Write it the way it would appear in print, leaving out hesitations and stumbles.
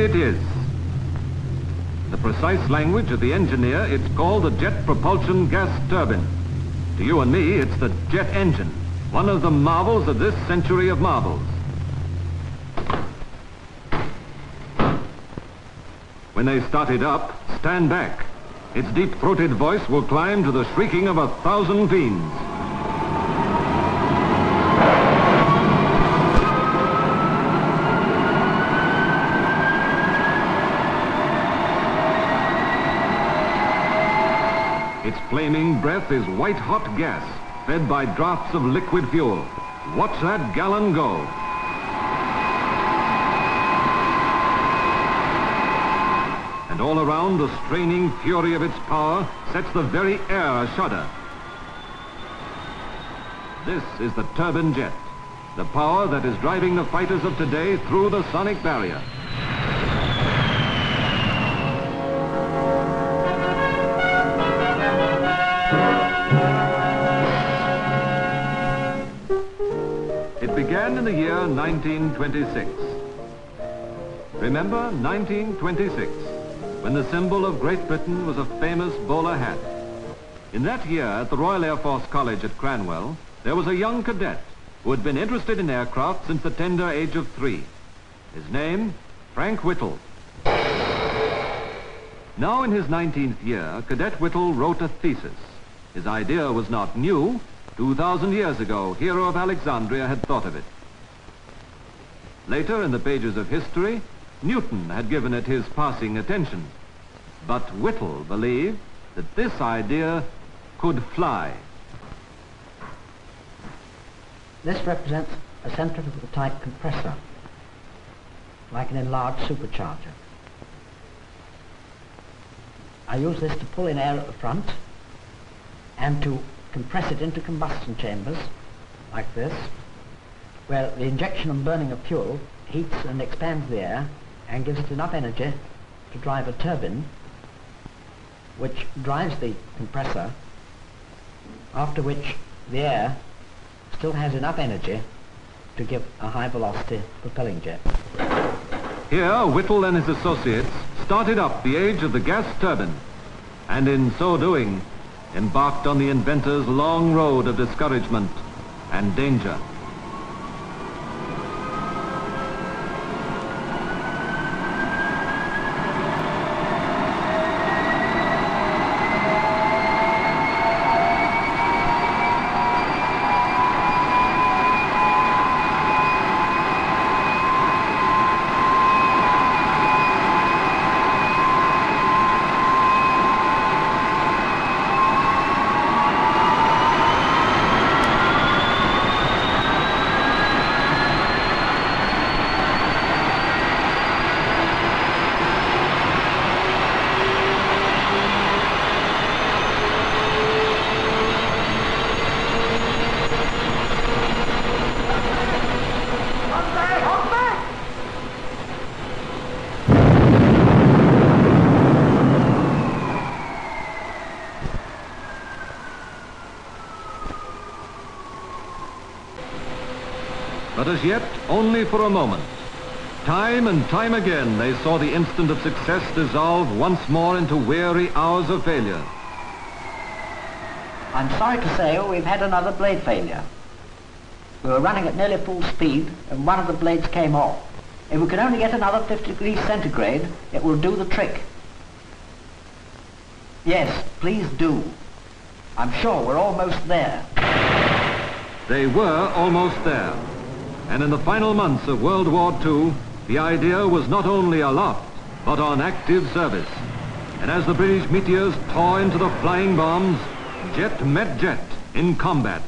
it is. The precise language of the engineer, it's called the jet propulsion gas turbine. To you and me, it's the jet engine, one of the marvels of this century of marvels. When they start it up, stand back. Its deep-throated voice will climb to the shrieking of 1,000 fiends. Its flaming breath is white-hot gas, fed by drafts of liquid fuel. Watch that gallon go. And all around, the straining fury of its power sets the very air a-shudder. This is the turbine jet, the power that is driving the fighters of today through the sonic barrier. It began in the year 1926. Remember 1926, when the symbol of Great Britain was a famous bowler hat. In that year, at the Royal Air Force College at Cranwell, there was a young cadet who had been interested in aircraft since the tender age of 3. His name, Frank Whittle. Now in his 19th year, Cadet Whittle wrote a thesis. His idea was not new. 2,000 years ago, Hero of Alexandria had thought of it. Later, in the pages of history, Newton had given it his passing attention. But Whittle believed that this idea could fly. This represents a centrifugal type compressor, like an enlarged supercharger. I use this to pull in air at the front and to compress it into combustion chambers, like this, where the injection and burning of fuel heats and expands the air and gives it enough energy to drive a turbine, which drives the compressor, after which the air still has enough energy to give a high velocity propelling jet. Here, Whittle and his associates started up the age of the gas turbine, and in so doing, embarked on the inventor's long road of discouragement and danger. But as yet, only for a moment. Time and time again, they saw the instant of success dissolve once more into weary hours of failure. I'm sorry to say we've had another blade failure. We were running at nearly full speed and one of the blades came off. If we can only get another 50 degrees centigrade, it will do the trick. Yes, please do. I'm sure we're almost there. They were almost there. And in the final months of World War II, the idea was not only aloft, but on active service. And as the British meteors tore into the flying bombs, jet met jet in combat.